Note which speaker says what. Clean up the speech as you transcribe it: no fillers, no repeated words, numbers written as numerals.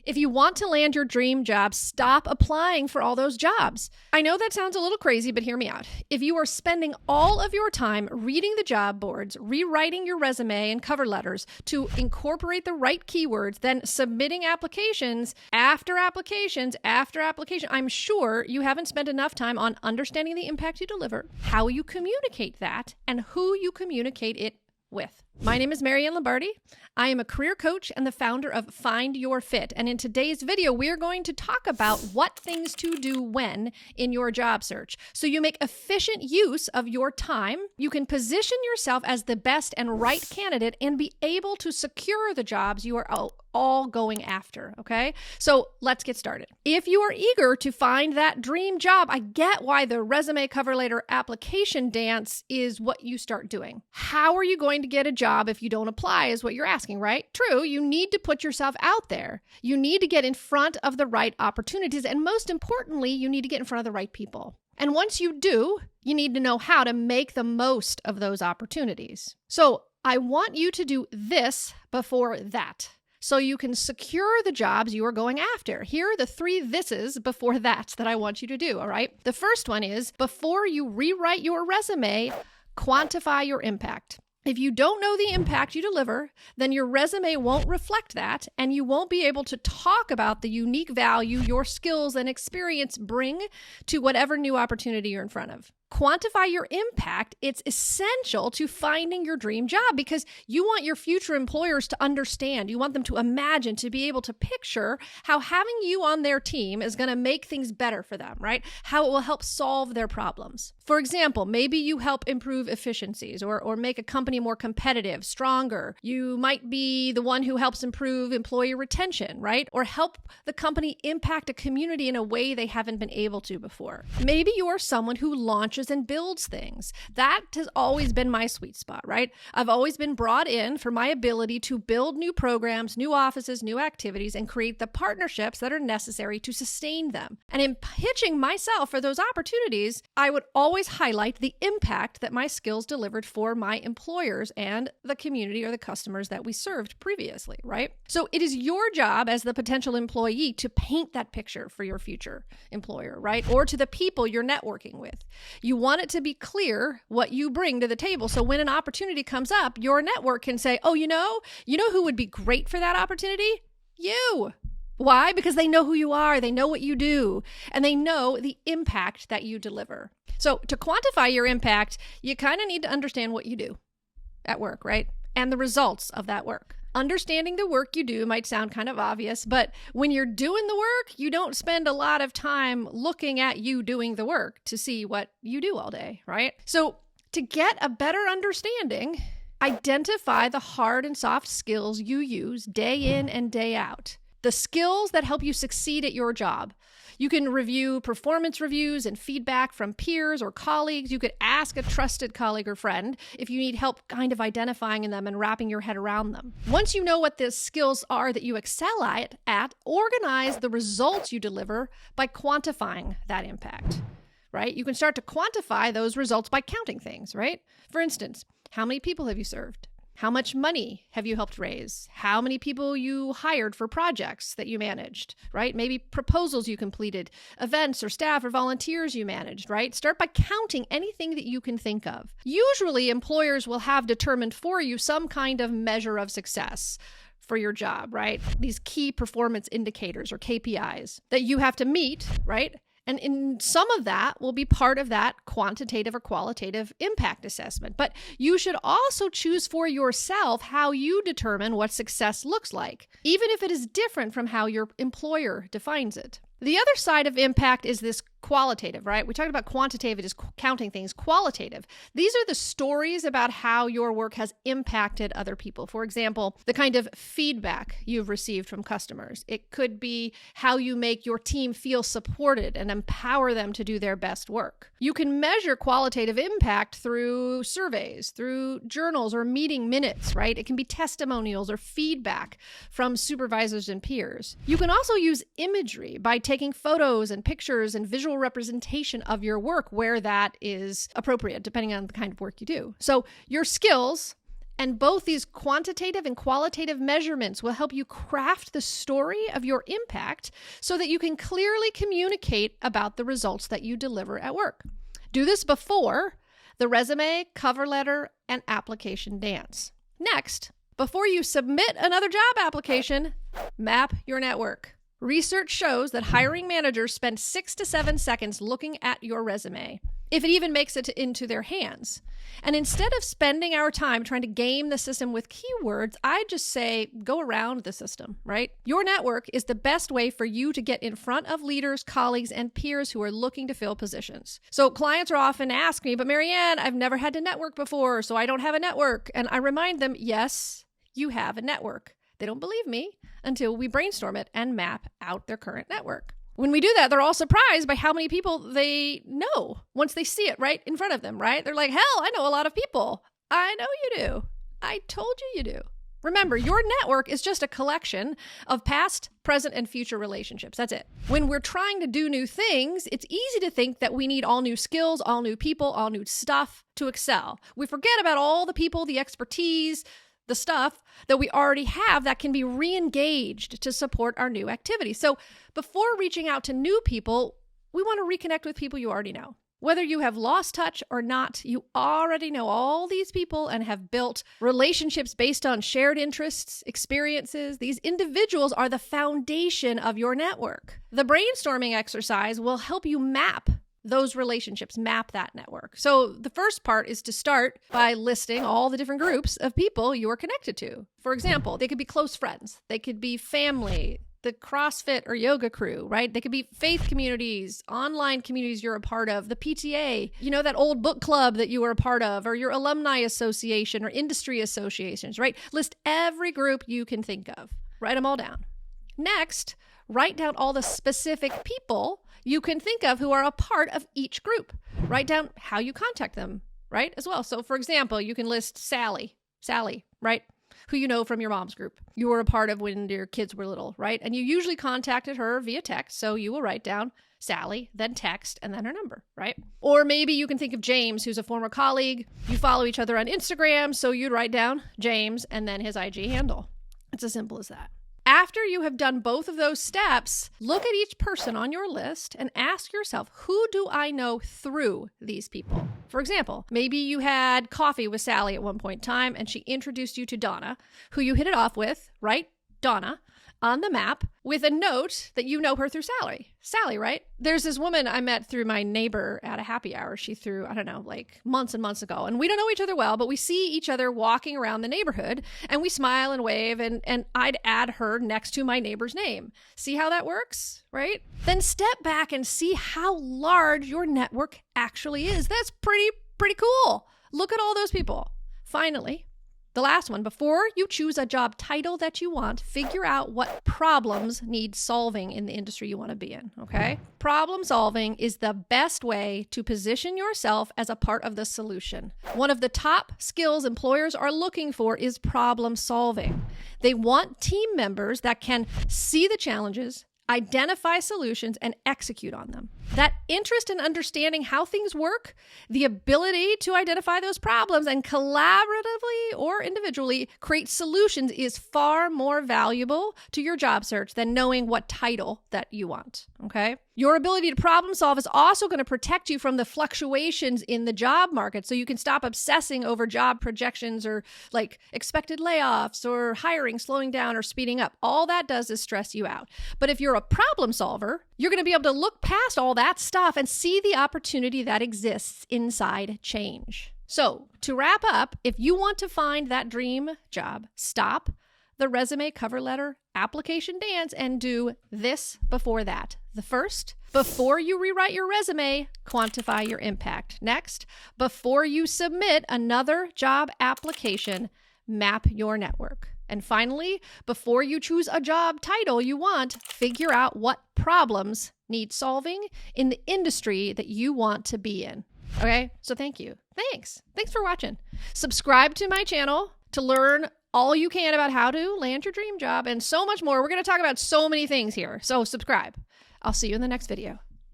Speaker 1: If you want to land your dream job, stop applying for all those jobs. I know that sounds a little crazy, but hear me out. If you are spending all of your time reading the job boards, rewriting your resume and cover letters to incorporate the right keywords, then submitting applications after applications after application, I'm sure you haven't spent enough time on understanding the impact you deliver, how you communicate that, and who you communicate it with. My name is Maryann Lombardi. I am a career coach and the founder of Find Your Fit. And in today's video, we are going to talk about what things to do when in your job search. So you make efficient use of your time. You can position yourself as the best and right candidate and be able to secure the jobs you are all going after, okay? So let's get started. If you are eager to find that dream job, I get why the resume cover letter application dance is what you start doing. How are you going to get a job if you don't apply is what you're asking, right? True, you need to put yourself out there. You need to get in front of the right opportunities. And most importantly, you need to get in front of the right people. And once you do, you need to know how to make the most of those opportunities. So I want you to do this before that, so you can secure the jobs you are going after. Here are the 3 thises before that I want you to do, all right? The first one is, before you rewrite your resume, quantify your impact. If you don't know the impact you deliver, then your resume won't reflect that, and you won't be able to talk about the unique value your skills and experience bring to whatever new opportunity you're in front of. Quantify your impact. It's essential to finding your dream job because you want your future employers to understand. You want them to imagine, to be able to picture how having you on their team is going to make things better for them, right? How it will help solve their problems. For example, maybe you help improve efficiencies or make a company more competitive, stronger. You might be the one who helps improve employee retention, right? Or help the company impact a community in a way they haven't been able to before. Maybe you are someone who launches and builds things. That has always been my sweet spot, right? I've always been brought in for my ability to build new programs, new offices, new activities, and create the partnerships that are necessary to sustain them. And in pitching myself for those opportunities, I would always highlight the impact that my skills delivered for my employers and the community or the customers that we served previously, right? So it is your job as the potential employee to paint that picture for your future employer, right? Or to the people you're networking with. You want it to be clear what you bring to the table. So when an opportunity comes up, your network can say, oh, you know who would be great for that opportunity? You. Why? Because they know who you are. They know what you do, and they know the impact that you deliver. So to quantify your impact, you kind of need to understand what you do at work, right? And the results of that work. Understanding the work you do might sound kind of obvious, but when you're doing the work, you don't spend a lot of time looking at you doing the work to see what you do all day, right? So to get a better understanding, identify the hard and soft skills you use day in and day out. The skills that help you succeed at your job. You can review performance reviews and feedback from peers or colleagues. You could ask a trusted colleague or friend if you need help kind of identifying them and wrapping your head around them. Once you know what the skills are that you excel at, organize the results you deliver by quantifying that impact, right? You can start to quantify those results by counting things, right? For instance, how many people have you served? How much money have you helped raise? How many people you hired for projects that you managed, right? Maybe proposals you completed, events or staff or volunteers you managed, right? Start by counting anything that you can think of. Usually, employers will have determined for you some kind of measure of success for your job, right? These key performance indicators or KPIs that you have to meet, right? And in some of that will be part of that quantitative or qualitative impact assessment. But you should also choose for yourself how you determine what success looks like, even if it is different from how your employer defines it. The other side of impact is this qualitative, right? We talked about quantitative, it is counting things. Qualitative. These are the stories about how your work has impacted other people. For example, the kind of feedback you've received from customers. It could be how you make your team feel supported and empower them to do their best work. You can measure qualitative impact through surveys, through journals or meeting minutes, right? It can be testimonials or feedback from supervisors and peers. You can also use imagery by taking photos and pictures and visual representation of your work where that is appropriate, depending on the kind of work you do. So your skills And both these quantitative and qualitative measurements will help you craft the story of your impact so that you can clearly communicate about the results that you deliver at work. Do this before the resume, cover letter, and application dance. Next, before you submit another job application, map your network. Research shows that hiring managers spend 6 to 7 seconds looking at your resume, if it even makes it into their hands. And instead of spending our time trying to game the system with keywords, I just say go around the system, right? Your network is the best way for you to get in front of leaders, colleagues, and peers who are looking to fill positions. So clients are often asking me, but Maryann, I've never had to network before, so I don't have a network. And I remind them, yes, you have a network. They don't believe me until we brainstorm it and map out their current network. When we do that, they're all surprised by how many people they know once they see it right in front of them, right? They're like, hell, I know a lot of people. I know you do. I told you do. Remember, your network is just a collection of past, present, and future relationships. That's it. When we're trying to do new things, it's easy to think that we need all new skills, all new people, all new stuff to excel. We forget about all the people, the expertise, the stuff that we already have that can be re-engaged to support our new activity. So before reaching out to new people, we want to reconnect with people you already know. Whether you have lost touch or not, you already know all these people and have built relationships based on shared interests, experiences. These individuals are the foundation of your network. The brainstorming exercise will help you map those relationships, map that network. So the first part is to start by listing all the different groups of people you are connected to. For example, they could be close friends. They could be family, the CrossFit or yoga crew, right? They could be faith communities, online communities you're a part of, the PTA, that old book club that you were a part of, or your alumni association or industry associations, right? List every group you can think of. Write them all down. Next, write down all the specific people you can think of who are a part of each group. Write down how you contact them, right, as well. So, for example, you can list Sally, right, who you know from your mom's group. You were a part of when your kids were little, right? And you usually contacted her via text, so you will write down Sally, then text, and then her number, right? Or maybe you can think of James, who's a former colleague. You follow each other on Instagram, so you'd write down James and then his IG handle. It's as simple as that. After you have done both of those steps, look at each person on your list and ask yourself, who do I know through these people? For example, maybe you had coffee with Sally at one point in time and she introduced you to Donna, who you hit it off with, right? Donna, on the map with a note that you know her through Sally. Sally, right? There's this woman I met through my neighbor at a happy hour. She threw, months and months ago. And we don't know each other well, but we see each other walking around the neighborhood and we smile and wave and I'd add her next to my neighbor's name. See how that works, right? Then step back and see how large your network actually is. That's pretty cool. Look at all those people. Finally, the last one, before you choose a job title that you want, figure out what problems need solving in the industry you want to be in, okay? Problem solving is the best way to position yourself as a part of the solution. One of the top skills employers are looking for is problem solving. They want team members that can see the challenges, identify solutions, and execute on them. That interest in understanding how things work, the ability to identify those problems and collaboratively or individually create solutions is far more valuable to your job search than knowing what title that you want, okay? Your ability to problem solve is also going to protect you from the fluctuations in the job market, so you can stop obsessing over job projections or like expected layoffs or hiring slowing down or speeding up. All that does is stress you out. But if you're a problem solver, you're going to be able to look past all that stuff and see the opportunity that exists inside change. So to wrap up, if you want to find that dream job, stop the resume, cover letter, application dance and do this before that. The first, before you rewrite your resume, quantify your impact. Next, before you submit another job application, map your network. And finally, before you choose a job title you want, figure out what problems need solving in the industry that you want to be in. Okay, so thank you. Thanks for watching. Subscribe to my channel to learn all you can about how to land your dream job and so much more. We're going to talk about so many things here. So subscribe. I'll see you in the next video.